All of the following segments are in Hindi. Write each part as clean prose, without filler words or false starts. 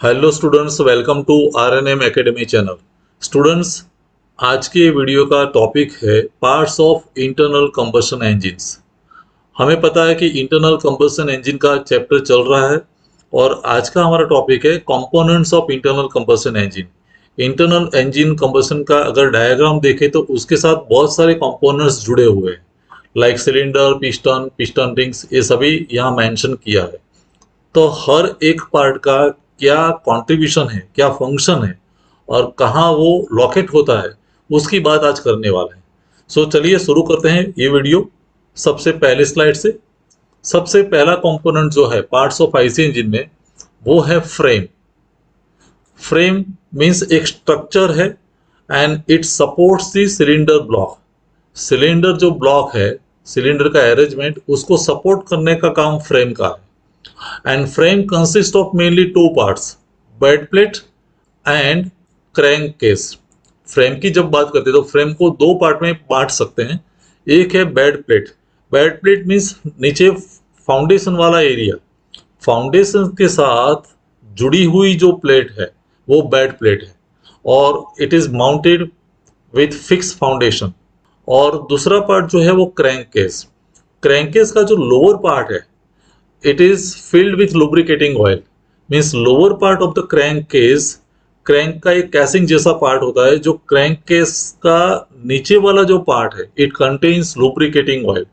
Hello students, welcome to RNM academy channel. Students, आज के वीडियो का टॉपिक है parts of internal combustion engines. हमें पता है कि इंटरनल कंबशन इंजन का चैप्टर चल रहा है और आज का हमारा टॉपिक है components of internal combustion engine. Internal engine combustion का अगर डायग्राम देखें तो उसके साथ बहुत सारे कंपोनेंट्स जुड़े हुए हैं, like cylinder, piston, piston rings, ये सभी यहाँ मेंशन किया है। तो हर एक पार्ट का क्या कंट्रीब्यूशन है, क्या फंक्शन है और कहाँ वो लॉकेट होता है, उसकी बात आज करने वाले हैं। सो चलिए शुरू करते हैं ये वीडियो सबसे पहले स्लाइड से। सबसे पहला कंपोनेंट जो है पार्ट्स ऑफ आईसी इंजन में, वो है फ्रेम। फ्रेम मीन्स एक स्ट्रक्चर है and it supports the cylinder block. Cylinder जो ब्लॉक है, सिलेंडर का अरेंजमेंट, उसको सपोर्ट करने का काम फ्रेम का है। And frame consists of mainly two parts, bed plate and crank case. Frame की जब बात करते हैं तो फ्रेम को दो पार्ट में बांट सकते हैं। एक है bed plate. Bed plate means नीचे फाउंडेशन वाला एरिया, फाउंडेशन के साथ जुड़ी हुई जो प्लेट है वो बेड प्लेट है और it is mounted with fix foundation. और दूसरा पार्ट जो है वो क्रैंक केस। क्रैंक केस का जो लोअर पार्ट है, it is filled with lubricating oil, means lower part of the crank case, crank का एक कैसिंग जैसा पार्ट होता है जो क्रैंक केस का नीचे वाला जो पार्ट है, it contains lubricating oil.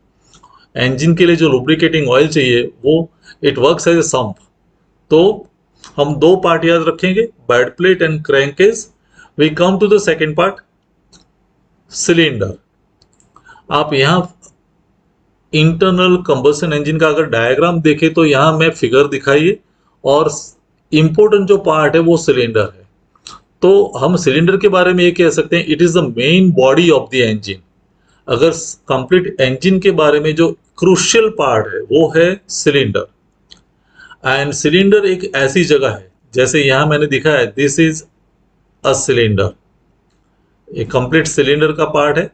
Engine के लिए जो लुब्रिकेटिंग ऑयल चाहिए वो it works as a sump. तो हम दो पार्ट याद रखेंगे, bed plate and crank case. We come to the second part, cylinder. आप यहाँ इंटरनल कंबशन इंजन का अगर डायग्राम देखें तो यहाँ मैं फिगर दिखाइए और इंपॉर्टेंट जो पार्ट है वो सिलेंडर है। तो हम सिलेंडर के बारे में ये कह सकते हैं, it is the main body of the engine. अगर कंप्लीट इंजन के बारे में जो क्रूशियल पार्ट है वो है सिलेंडर। एंड सिलेंडर एक ऐसी जगह है, जैसे यहाँ मैंने दिखा है, दिस इज अ सिलेंडर। एक कंप्लीट सिलेंडर का पार्ट है।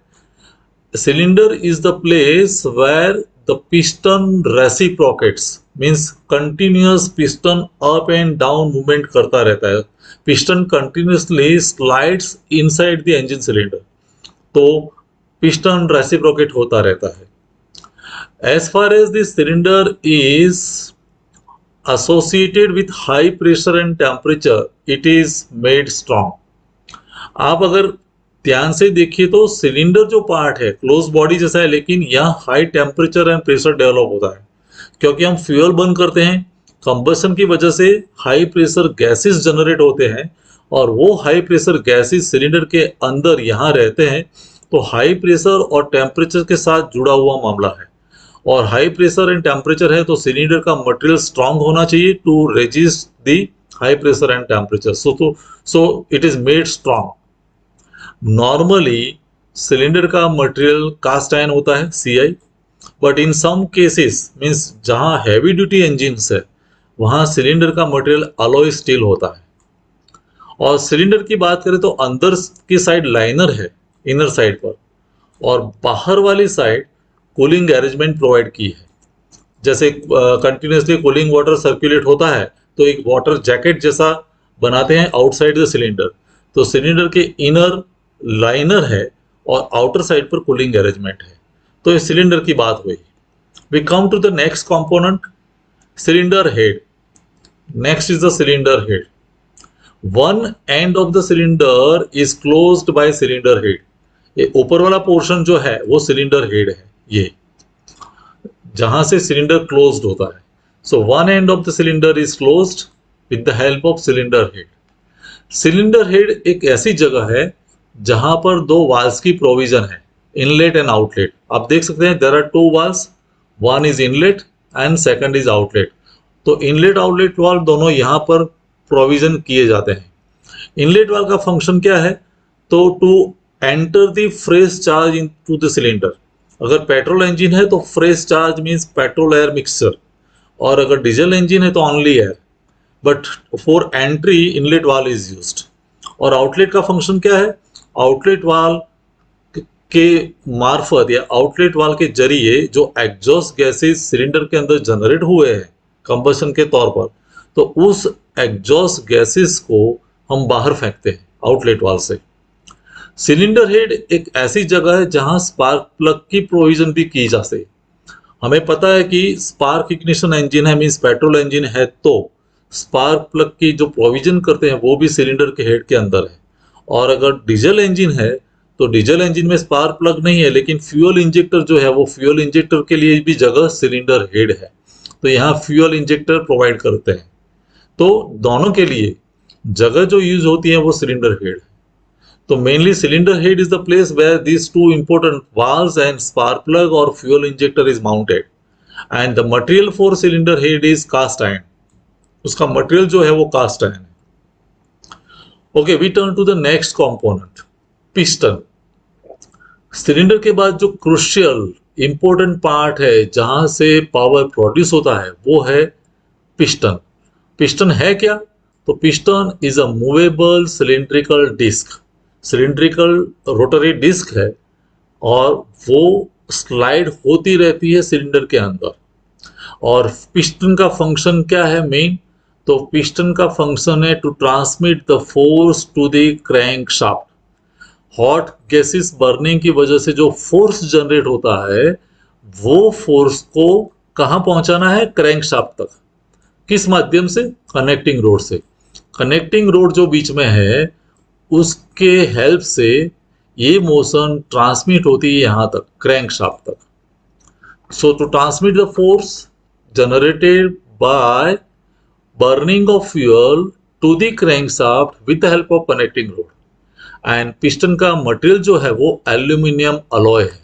Cylinder is the place where the piston reciprocates, means continuous piston up and down movement करता रहता है। piston continuously slides inside the engine cylinder, तो piston reciprocate होता रहता है। as far as the cylinder is associated with high pressure and temperature, it is made strong। आप अगर ध्यान से देखिए तो सिलेंडर जो पार्ट है क्लोज बॉडी जैसा है, लेकिन यहाँ high temperature and pressure develop होता है क्योंकि हम फ्यूल बर्न करते हैं। कंबशन की वजह से हाई प्रेशर गैसेस जनरेट होते हैं और वो हाई प्रेशर गैसेस सिलेंडर के अंदर यहाँ रहते हैं। तो हाई प्रेशर और टेम्परेचर के साथ जुड़ा हुआ मामला है, और हाई प्रेशर एंड टेम्परेचर है तो सिलेंडर का मटेरियल स्ट्रांग होना चाहिए to resist the high pressure and temperature. So it is made strong. Normally cylinder का मटेरियल कास्ट आयरन होता है, CI, but in some cases means जहां हैवी ड्यूटी इंजिन्स है वहां सिलेंडर का मटेरियल अलॉय स्टील होता है। और सिलेंडर की बात करें तो अंदर की साइड लाइनर है इनर साइड पर, और बाहर वाली साइड कूलिंग अरेंजमेंट प्रोवाइड की है। जैसे कंटिन्यूसली कूलिंग वाटर सर्कुलेट होता है तो एक वाटर जैकेट जैसा बनाते हैं आउटसाइड द सिलेंडर। तो सिलेंडर के इनर लाइनर है और आउटर साइड पर कूलिंग अरेंजमेंट है। तो ये सिलेंडर की बात हुई। We come to the next component, cylinder head. Next is the cylinder head. One end of the cylinder is closed by cylinder head. ये ऊपर वाला पोर्शन जो है वो सिलेंडर हेड है, ये जहां से सिलेंडर क्लोज्ड होता है। सो one end of the cylinder is closed with the help of cylinder head. Cylinder head एक ऐसी जगह है जहां पर दो वाल्स की प्रोविजन है, इनलेट एंड आउटलेट। आप देख सकते हैं there are two valves, one is inlet and second is outlet. तो इनलेट आउटलेट वाल दोनों यहां पर प्रोविजन किए जाते हैं। इनलेट वाल का फंक्शन क्या है? तो to enter the fresh charge into the cylinder. अगर पेट्रोल इंजन है तो fresh charge means petrol air mixture, और अगर डीजल इंजन है तो only air, but for entry inlet valve is used. और आउटलेट का फंक्शन क्या है? आउटलेट वाल के मार्फत या आउटलेट वाल के जरिए जो एग्जॉस्ट गैसेस सिलेंडर के अंदर जनरेट हुए हैं कंबशन के तौर पर, तो उस एग्जॉस्ट गैसेस को हम बाहर फेंकते हैं आउटलेट वाल से। सिलेंडर हेड एक ऐसी जगह है जहां स्पार्क प्लग की प्रोविजन भी की जा सके। हमें पता है कि स्पार्क इग्निशन इंजन है, मीन्स पेट्रोल इंजन है, तो स्पार्क प्लग की जो प्रोविजन करते हैं वो भी सिलेंडर के हेड के अंदर है। और अगर डीजल इंजन है तो डीजल इंजन में स्पार्क प्लग नहीं है, लेकिन फ्यूल इंजेक्टर जो है वो फ्यूल इंजेक्टर के लिए भी जगह सिलेंडर हेड है, तो यहाँ फ्यूल इंजेक्टर प्रोवाइड करते हैं। तो दोनों के लिए जगह जो यूज होती है वो सिलेंडर हेड है। तो mainly cylinder head is the place where these two important valves and spark plug or fuel injector is mounted, and the material for cylinder head is cast iron. उसका मटेरियल जो है वो कास्ट आयरन है। Okay, we turn to the next component, piston. Cylinder के बाद जो क्रुशियल इंपॉर्टेंट पार्ट है जहां से पावर प्रोड्यूस होता है वो है पिस्टन। पिस्टन है क्या? तो piston is a movable cylindrical disc, cylindrical rotary disc है, और वो स्लाइड होती रहती है सिलेंडर के अंदर। और पिस्टन का फंक्शन क्या है मेन? तो पिस्टन का फंक्शन है to transmit the force to the crank shaft. Hot gases burning की वजह से जो फोर्स जनरेट होता है वो फोर्स को कहाँ पहुंचाना है? क्रैंक शाफ्ट तक। किस माध्यम से? कनेक्टिंग रोड से। कनेक्टिंग रोड जो बीच में है उसके हेल्प से ये मोशन ट्रांसमिट होती है यहाँ तक, क्रैंक शाफ्ट तक। So to transmit the force generated by burning of fuel to the crank shaft with the help of connecting rod. And piston का मटेरियल जो है वो एल्यूमिनियम अलॉय है।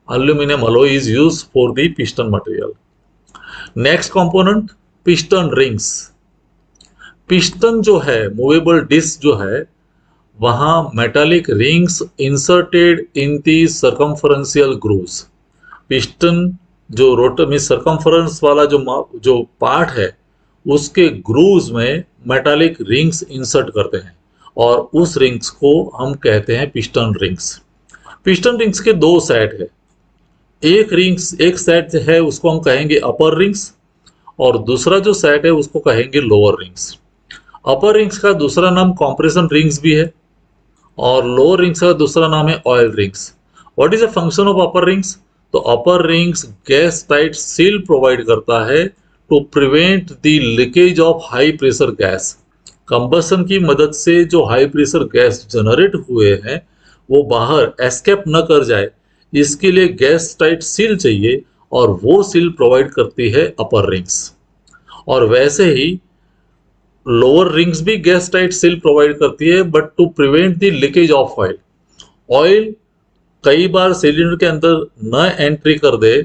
Aluminium alloy is use for the piston material. Next component, piston rings. Piston जो है, मूवेबल डिस्क जो है, वहां metallic rings inserted in the circumferential grooves. Piston जो रोटर में सर्कमफरेंस वाला जो पार्ट है उसके ग्रूव्स में मेटालिक रिंग्स इंसर्ट करते हैं, और उस रिंग्स को हम कहते हैं पिस्टन रिंग्स। पिस्टन रिंग्स के दो सेट है। एक सेट है उसको हम कहेंगे अपर रिंग्स, और दूसरा जो सेट है उसको कहेंगे लोअर रिंग्स। अपर रिंग्स का दूसरा नाम कॉम्प्रेशन रिंग्स भी है, और लोअर रिंग्स का दूसरा नाम है oil rings. What is the function of upper rings? तो upper rings gas tight seal provide करता है to prevent the leakage of high pressure gas. Combustion की मदद से जो हाई प्रेशर गैस जनरेट हुए हैं वो बाहर एस्केप न कर जाए, इसके लिए गैस टाइट सील चाहिए, और वो सील प्रोवाइड करती है अपर रिंग्स। और वैसे ही लोअर रिंग्स भी गैस टाइट सील प्रोवाइड करती है, but to prevent the leakage of oil. Oil कई बार सिलेंडर के अंदर न एंट्री कर दे,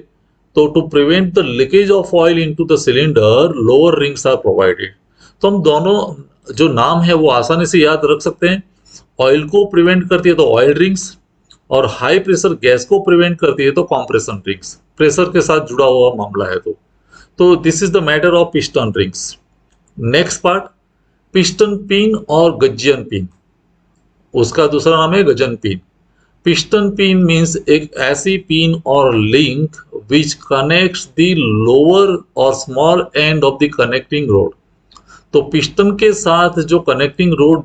तो to prevent the leakage of oil into the cylinder lower rings are provided. तो हम दोनों जो नाम है वो आसानी से याद रख सकते हैं। ऑयल को प्रिवेंट करती है तो ऑयल रिंग्स, और हाई प्रेशर गैस को प्रिवेंट करती है तो कॉम्प्रेशन रिंग्स। प्रेशर के साथ जुड़ा हुआ मामला है तो this is the matter of piston rings. Next part, piston pin और गज्जियन पिन। उसका दूसरा नाम है gudgeon pin. Piston pin means एक ऐसी पिन और link which connects the lower और small end of the connecting rod. तो पिस्टन के साथ जो कनेक्टिंग रोड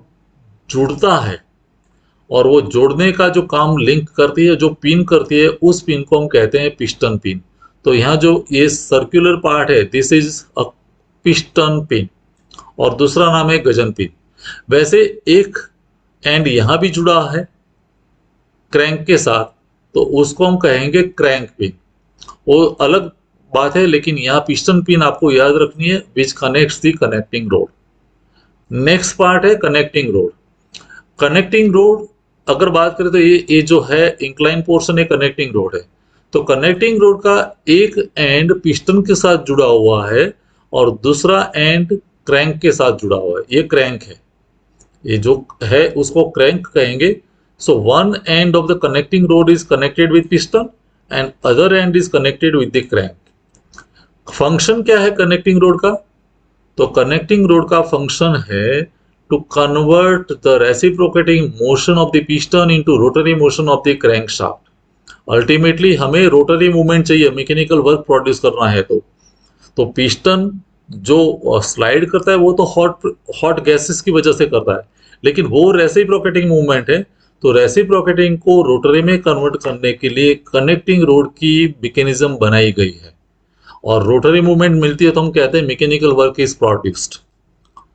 जुड़ता है और वो जोड़ने का जो काम लिंक करती है, जो पिन करती है, उस पिन को हम कहते हैं पिस्टन पिन। तो यहाँ जो ये सर्कुलर पार्ट है this is a piston pin, और दूसरा नाम है गजन पिन। वैसे एक एंड यहाँ भी जुड़ा है क्रैंक के साथ, तो उसको हम कहेंगे क्रैंक पिन, वो अलग बात है, लेकिन यहाँ पिस्टन पिन आपको याद रखनी है which connects the connecting rod. Next part है कनेक्टिंग रोड। कनेक्टिंग रोड अगर बात करें तो ये जो है इंक्लाइन पोर्शन है, कनेक्टिंग रोड है। तो कनेक्टिंग रोड का एक एंड पिस्टन के साथ जुड़ा हुआ है और दूसरा एंड क्रैंक के साथ जुड़ा हुआ है। ये क्रैंक है, ये जो है उसको क्रैंक कहेंगे। So one end of the connecting rod is connected with piston and other end is connected with the crank. Function क्या है कनेक्टिंग रोड का? तो कनेक्टिंग रोड का फंक्शन है to convert the reciprocating motion of the piston into rotary motion of the crank shaft. Ultimately हमें रोटरी मूवमेंट चाहिए, मैकेनिकल वर्क प्रोड्यूस करना है। तो पिस्टन जो स्लाइड करता है वो तो हॉट हॉट गैसेस की वजह से करता है, लेकिन वो रेसिप्रोकेटिंग मूवमेंट है। तो रेसिप्रोकेटिंग को रोटरी में कन्वर्ट करने के लिए कनेक्टिंग रोड की मैकेनिज्म बनाई गई है, और रोटरी मूवमेंट मिलती है तो हम कहते हैं mechanical work is produced.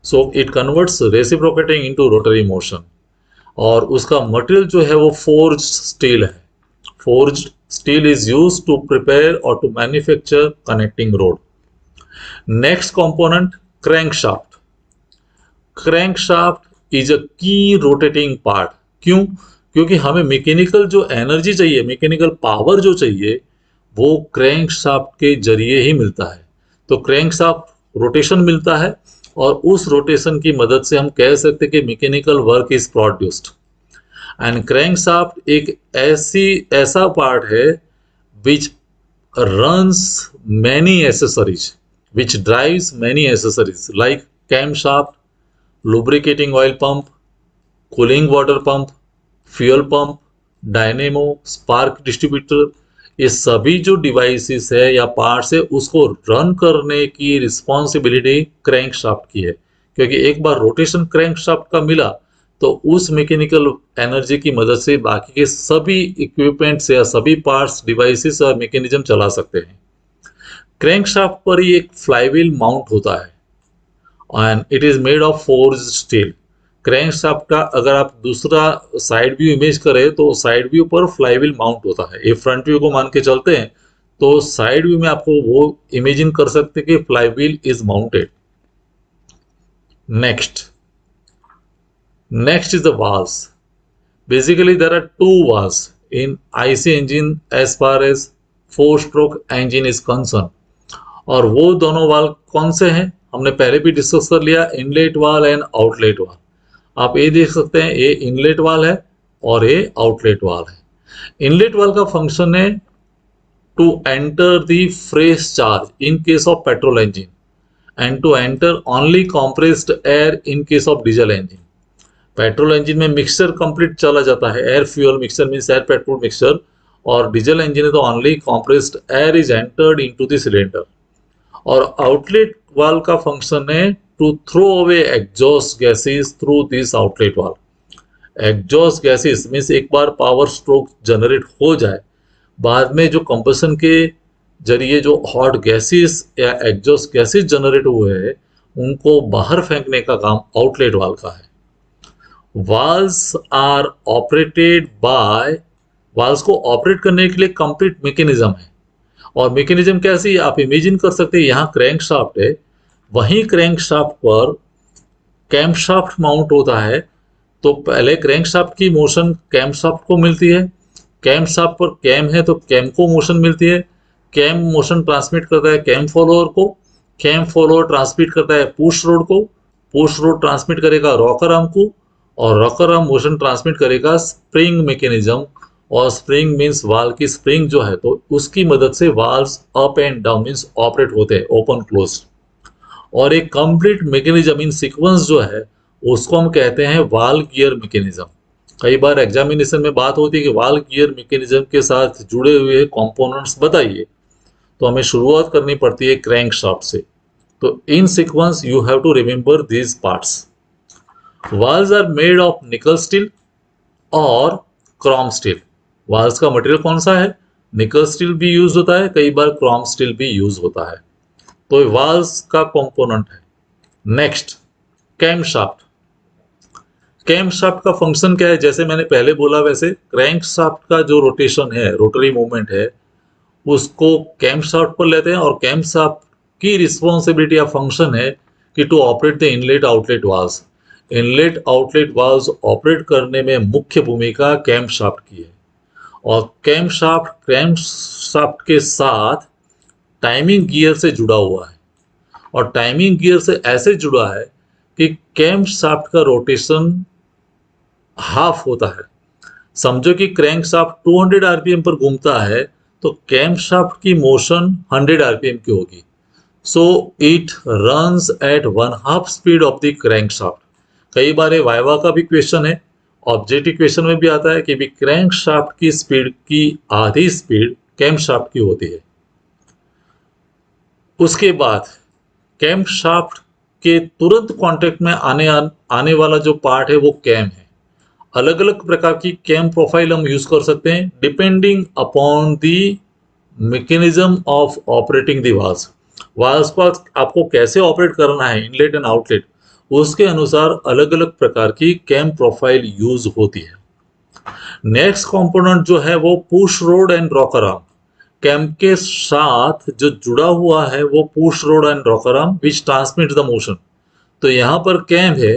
So it converts reciprocating into rotary motion. और उसका मटेरियल जो है वो फोर्ज स्टील है। Forged steel is use to prepare और to manufacture connecting rod. Next component, crankshaft. Crankshaft is a key rotating part. क्यों? क्योंकि हमें मैकेनिकल जो एनर्जी चाहिए, मैकेनिकल पावर जो चाहिए, वो क्रैंकशाफ्ट के जरिए ही मिलता है। तो क्रैंकशाफ्ट रोटेशन मिलता है, और उस रोटेशन की मदद से हम कह सकते हैं कि mechanical work is produced. And crankshaft एक ऐसा पार्ट है विच runs many accessories, which drives many accessories like camshaft, lubricating oil pump, cooling water pump, fuel pump, dynamo, spark distributor. ये सभी जो डिवाइसेस है या पार्ट्स है, उसको रन करने की रिस्पॉन्सिबिलिटी क्रैंक शाफ्ट की है। क्योंकि एक बार रोटेशन क्रैंक शाफ्ट का मिला, तो उस मैकेनिकल एनर्जी की मदद से बाकी के सभी इक्विपमेंट्स या सभी पार्ट्स, डिवाइसेस और मैकेनिज्म चला सकते हैं। क्रैंक शाफ्ट पर ही एक फ्लाईव्हील माउंट होता है, and it is made of forge steel. Crank shaft का अगर आप दूसरा साइड व्यू इमेज करें, तो साइड व्यू पर फ्लाईव्हील माउंट होता है। ये फ्रंट व्यू को मान के चलते हैं, तो साइड व्यू में आपको वो इमेजिन कर सकते हैं कि flywheel is mounted. Next next is the valves. Basically there are two valves in IC engine as far as four stroke engine is concern. और वो दोनों वाल्व कौन से हैं, हमने पहले भी डिस्कस कर लिया, inlet valve and outlet valve. आप ये देख सकते हैं, ये इनलेट वाल्व है और ये आउटलेट वाल्व है। इनलेट वाल्व का फंक्शन है to enter the fresh charge in case of petrol engine, and to enter only compressed air in case of diesel engine. Petrol engine में मिक्सचर कंप्लीट चला जाता है, air fuel mixture means air petrol mixture, और डीजल इंजन है तो only compressed air is entered into the cylinder. और आउटलेट वाल्व का फंक्शन है to throw away exhaust gases through this outlet valve. Exhaust gases means एक बार पावर स्ट्रोक जनरेट हो जाए, बाद में जो कंबसन के जरिए जो हॉट गैसेस या एग्जॉस्ट गैसेस जनरेट हुए हैं, उनको बाहर फेंकने का काम आउटलेट वाल्व का है। Valves are operated by, valves को ऑपरेट करने के लिए कंप्लीट मैकेनिज्म है। और मैकेनिज्म कैसी, आप इमेजिन कर सकते हैं, यहाँ क्रैंक शाफ्ट है, वहीं क्रैंक शाफ्ट पर कैम शाफ्ट माउंट होता है। तो पहले क्रैंक शाफ्ट की मोशन कैम शाफ्ट को मिलती है, कैम शाफ्ट पर कैम है तो कैम को मोशन मिलती है, कैम मोशन ट्रांसमिट करता है कैम फॉलोअर को, कैम फॉलोअर ट्रांसमिट करता है पुश रोड को, पुश रोड ट्रांसमिट करेगा रॉकर आर्म को, और रॉकर आर्म मोशन ट्रांसमिट करेगा स्प्रिंग मैकेनिज्म। और स्प्रिंग मीन्स वाल्व की स्प्रिंग जो है, तो उसकी मदद से valves up and down means operate होते हैं, ओपन क्लोज। और एक कंप्लीट मैकेनिज्म इन सीक्वेंस जो है, उसको हम कहते हैं वाल्व गियर मैकेनिज्म। कई बार एग्जामिनेशन में बात होती है कि वाल्व गियर मैकेनिज्म के साथ जुड़े हुए कंपोनेंट्स बताइए, तो हमें शुरुआत करनी पड़ती है क्रैंक शाफ्ट से। तो in sequence you have to remember these parts. Valves are made of nickel steel और क्रोम स्टील। वाल्व्स का मटेरियल कौन सा है, निकल स्टील भी यूज होता है, कई बार क्रोम स्टील भी यूज होता है। तो वाल्व्स का कंपोनेंट है। Next, cam shaft. Cam shaft का फंक्शन क्या है, जैसे मैंने पहले बोला वैसे क्रैंक शाफ्ट का जो रोटेशन है, रोटरी मूवमेंट है, उसको कैम शाफ्ट पर लेते हैं, और कैम शाफ्ट की रिस्पॉन्सिबिलिटी या फंक्शन है कि to operate the inlet outlet valves. Inlet outlet valves operate करने में मुख्य भूमिका कैम शाफ्ट की है। और कैम शाफ्ट के साथ टाइमिंग गियर से जुड़ा हुआ है, और टाइमिंग गियर से ऐसे जुड़ा है कि कैम शाफ्ट का रोटेशन हाफ होता है। समझो कि क्रैंक शाफ्ट 200 आरपीएम पर घूमता है, तो कैम शाफ्ट की मोशन 100 आरपीएम की होगी। So it runs at 1/2 speed of the crank shaft. कई बार ये वाइवा का भी क्वेश्चन है, ऑब्जेक्टिव क्वेश्चन में भी आता है कि भी क्रैंक शाफ्ट की स्पीड की आधी स्पीड कैम शाफ्ट की होती है। उसके बाद कैम शाफ्ट के तुरंत कांटेक्ट में आने वाला जो पार्ट है वो कैम है। अलग अलग प्रकार की कैम प्रोफाइल हम यूज कर सकते हैं depending upon the mechanism of operating the valves. Valves को आपको कैसे ऑपरेट करना है, इनलेट एंड आउटलेट, उसके अनुसार अलग अलग प्रकार की कैम प्रोफाइल यूज होती है। नेक्स्ट कंपोनेंट जो है वो push rod and rocker arm. Cam के साथ जो जुड़ा हुआ है वो push rod and rocker arm which transmit the motion. तो यहाँ पर कैम है,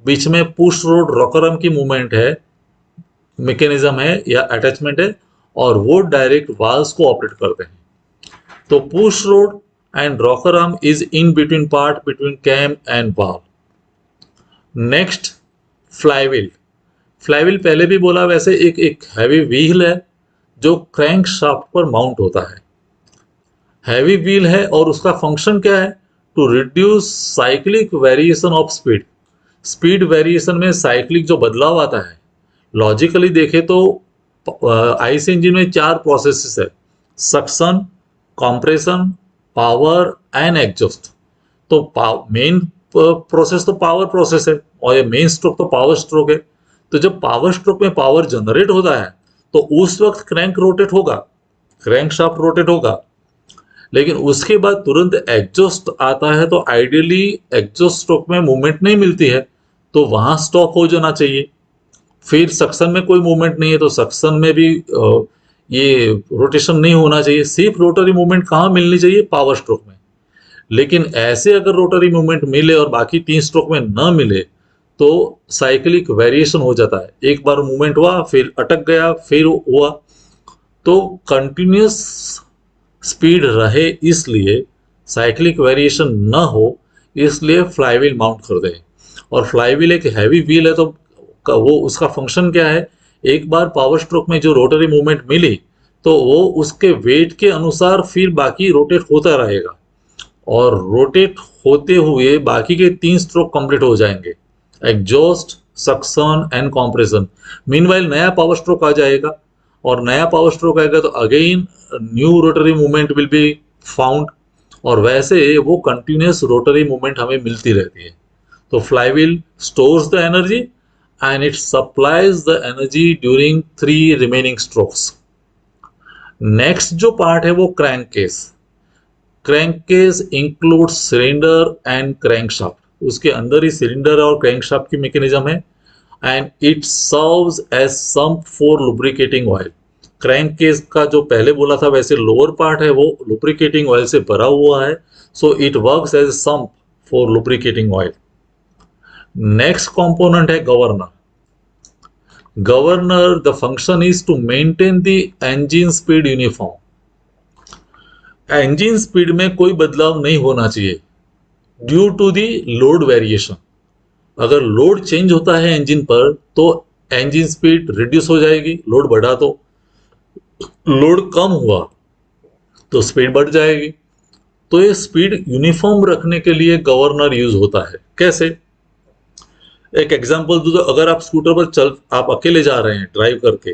बीच में पुश रोड रॉकर आर्म की मूवमेंट है, मैकेनिज्म है या अटैचमेंट है, और वो डायरेक्ट वाल्व्स को ऑपरेट करते हैं। तो push rod and rocker arm is in between part between cam and valve. Next flywheel. Flywheel पहले भी बोला वैसे एक हैवी व्हील है जो क्रैंक शाफ्ट पर माउंट होता है। हैवी व्हील है और उसका फंक्शन क्या है? To reduce cyclic variation of speed. Speed variation में साइक्लिक जो बदलाव आता है, लॉजिकली देखें तो आईसी इंजन में 4 प्रोसेसेस है, suction, compression, power and exhaust. तो मेन प्रोसेस तो पावर प्रोसेस है और ये मेन स्ट्रोक तो पावर स्ट्रोक है। तो जब पावर स्ट्रोक में पावर जनरेट होता है तो उस वक्त क्रैंक रोटेट होगा, क्रैंक शाफ्ट रोटेट होगा। लेकिन उसके बाद तुरंत एग्जॉस्ट आता है तो आइडियली एग्जॉस्ट स्ट्रोक में मूवमेंट नहीं मिलती है, तो वहां स्टॉप हो जाना चाहिए। फिर सक्शन में कोई मूवमेंट नहीं है तो सक्शन में भी ये रोटेशन नहीं होना चाहिए। सिर्फ रोटरी मूवमेंट कहाँ मिलनी चाहिए? पावर स्ट्रोक में। लेकिन ऐसे अगर रोटरी मूवमेंट मिले और बाकी 3 स्ट्रोक में न मिले तो साइक्लिक वेरिएशन हो जाता है। एक बार मूवमेंट हुआ, फिर अटक गया, फिर हुआ, तो कंटिन्यूस स्पीड रहे, इसलिए साइक्लिक वेरिएशन न हो, इसलिए फ्लाईव्हील माउंट कर दें। और फ्लाईव्हील एक हैवी व्हील है तो वो उसका फंक्शन क्या है? एक बार पावर स्ट्रोक में जो रोटरी मूवमेंट मिली तो वो उसके वेट के अनुसार फिर बाकी रोटेट होता रहेगा और रोटेट होते हुए बाकी के 3 स्ट्रोक कंप्लीट हो जाएंगे, exhaust, suction and compression. Meanwhile नया पावर स्ट्रोक आ जाएगा और नया पावर स्ट्रोक आएगा तो again new rotary movement will be found, और वैसे वो कंटिन्यूस रोटरी मूवमेंट हमें मिलती रहती है। तो flywheel stores the energy and it supplies the energy during 3 remaining strokes. Next जो पार्ट है वो crank case. Crank case include cylinder and crank shaft. उसके अंदर ही सिलेंडर और क्रैंक शाफ्ट की मैकेनिज्म है and it serves as sump for lubricating oil. Crank case का जो पहले बोला था वैसे लोअर पार्ट है वो लुब्रिकेटिंग ऑयल से भरा हुआ है, so it works as sump for lubricating oil. Next component है governor. Governor the function is to maintain the engine speed uniform. Engine speed में कोई बदलाव नहीं होना चाहिए due to the load variation. अगर लोड चेंज होता है इंजन पर तो इंजन स्पीड रिड्यूस हो जाएगी, लोड बढ़ा तो, लोड कम हुआ तो स्पीड बढ़ जाएगी। तो ये स्पीड यूनिफॉर्म रखने के लिए गवर्नर यूज होता है। कैसे? एक एग्जांपल दूं तो अगर आप स्कूटर पर आप अकेले जा रहे हैं ड्राइव करके,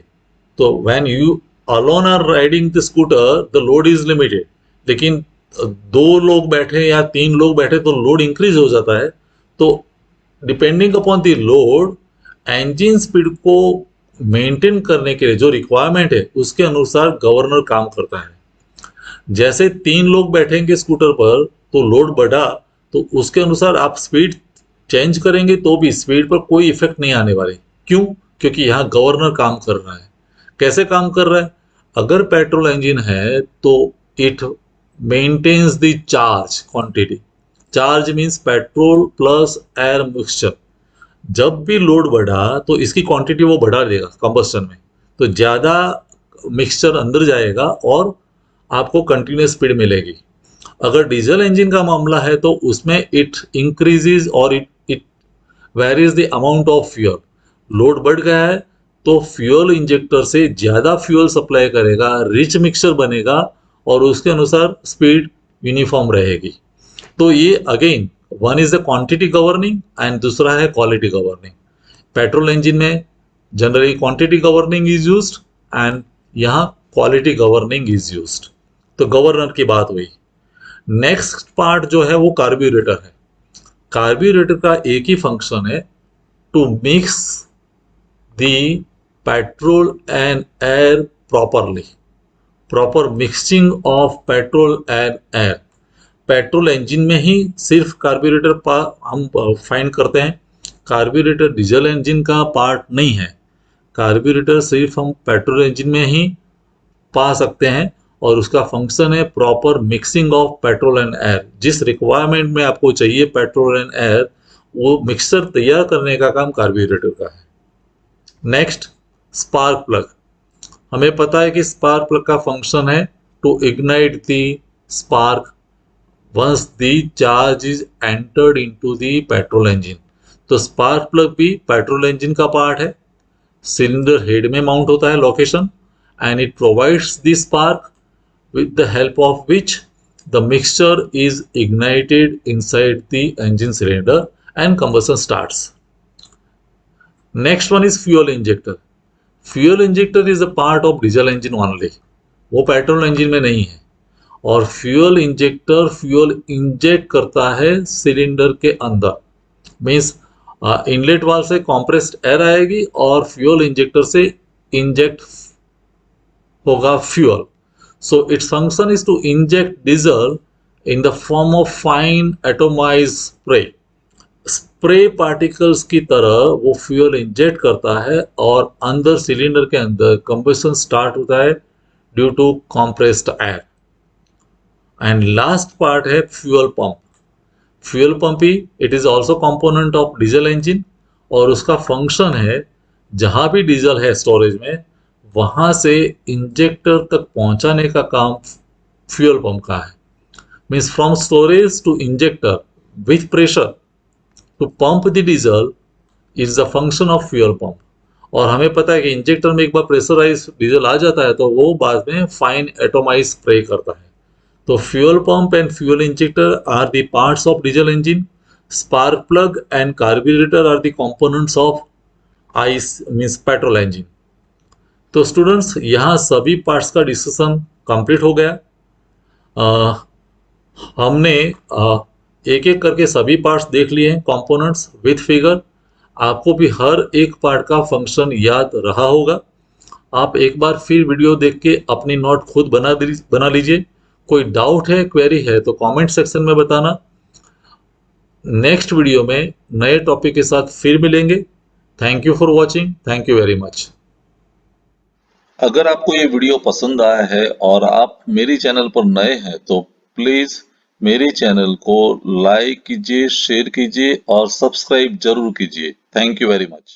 तो when you alone are riding the scooter the load is limited. लेकिन 2 लोग बैठे या 3 लोग बैठे तो लोड इंक्रीज हो जाता है। तो depending upon the load engine speed को मेंटेन करने के लिए जो रिक्वायरमेंट है उसके अनुसार गवर्नर काम करता है। जैसे 3 लोग बैठेंगे स्कूटर पर तो लोड बढ़ा तो उसके अनुसार आप स्पीड चेंज करेंगे तो भी स्पीड पर कोई इफेक्ट नहीं आने वाले। क्यों? क्योंकि यहाँ गवर्नर काम कर रहा है। कैसे काम कर रहा है? अगर पेट्रोल इंजन है तो it maintains the charge quantity. Charge means petrol plus air mixture. जब भी लोड बढ़ा तो इसकी क्वांटिटी वो बढ़ा देगा कंबस्टन में, तो ज़्यादा मिक्सचर अंदर जाएगा और आपको कंटिन्यूस स्पीड मिलेगी। अगर डीजल इंजन का मामला है तो उसमें इट इंक्रीजेज और it varies the amount of fuel. Load बढ़ गया है तो फ्यूल इंजेक्टर से ज़्यादा फ्यूल सप्लाई करेगा, रिच मिक्सचर बनेगा और उसके अनुसार स्पीड यूनिफॉर्म रहेगी। तो ये again one is the quantity governing and दूसरा है क्वालिटी गवर्निंग। पेट्रोल इंजन में generally quantity governing is used and यहाँ क्वालिटी गवर्निंग इज यूज्ड। तो गवर्नर की बात हुई। नेक्स्ट पार्ट जो है वो कार्ब्यूरेटर है। कार्ब्यूरेटर का एक ही फंक्शन है, to mix the petrol and air properly, proper mixing of petrol and air. Petrol engine में ही सिर्फ कार्ब्यूरेटर हम फाइंड करते हैं, कार्ब्यूरेटर डीजल इंजन का पार्ट नहीं है। कार्ब्यूरेटर सिर्फ हम पेट्रोल इंजन में ही पा सकते हैं और उसका फंक्शन है proper mixing of petrol and air. जिस रिक्वायरमेंट में आपको चाहिए पेट्रोल एंड एयर, वो मिक्सचर तैयार करने का काम कार्ब्यूरेटर का है। Next, spark plug. हमें पता है कि स्पार्क प्लग का फंक्शन है to ignite the spark once the charge is entered into the petrol engine. तो स्पार्क प्लग भी पेट्रोल इंजन का पार्ट है। सिलेंडर हेड में माउंट होता है location, and it provides the spark with the help of which the mixture is ignited inside the engine cylinder and combustion starts. Next one is fuel injector. Fuel injector is a part of diesel engine only. वो पेट्रोल इंजन में नहीं है। और फ्यूल इंजेक्टर फ्यूल इंजेक्ट करता है सिलेंडर के अंदर। मीन्स इनलेट वाल्व से कॉम्प्रेस्ड एयर आएगी और फ्यूल इंजेक्टर से इंजेक्ट होगा fuel. So its function is to inject diesel in the form of fine atomized spray. Spray particles की तरह वो फ्यूल इंजेक्ट करता है और अंदर सिलेंडर के अंदर कंबशन स्टार्ट होता है due to compressed air. And last part है फ्यूल पंप। फ्यूल पंप ही it is also component of diesel engine और उसका फंक्शन है जहां भी डीजल है स्टोरेज में, वहां से इंजेक्टर तक पहुंचाने का काम फ्यूल पंप का है। Means from storage to injector with pressure to pump the diesel is the function of fuel pump. और हमें पता है कि इंजेक्टर में एक बार प्रेशराइज डीजल आ जाता है तो वो बाद में फाइन एटोमाइज स्प्रे करता है। तो fuel pump and fuel injector are the parts of diesel engine. Spark plug and carburettor are the components of ice means petrol engine. तो स्टूडेंट्स, यहाँ सभी पार्ट्स का डिस्कशन कंप्लीट हो गया। हमने एक एक करके सभी पार्ट्स देख लिए हैं, कंपोनेंट्स विथ फिगर। आपको भी हर एक पार्ट का फंक्शन याद रहा होगा। आप एक बार फिर वीडियो देख के अपनी नोट खुद बना लीजिए। कोई डाउट है, क्वेरी है तो कमेंट सेक्शन में बताना। नेक्स्ट वीडियो में नए टॉपिक के साथ फिर मिलेंगे। Thank you for watching. Thank you very much. अगर आपको ये वीडियो पसंद आया है और आप मेरे चैनल पर नए हैं तो प्लीज मेरे चैनल को लाइक कीजिए, शेयर कीजिए और सब्सक्राइब जरूर कीजिए। Thank you very much.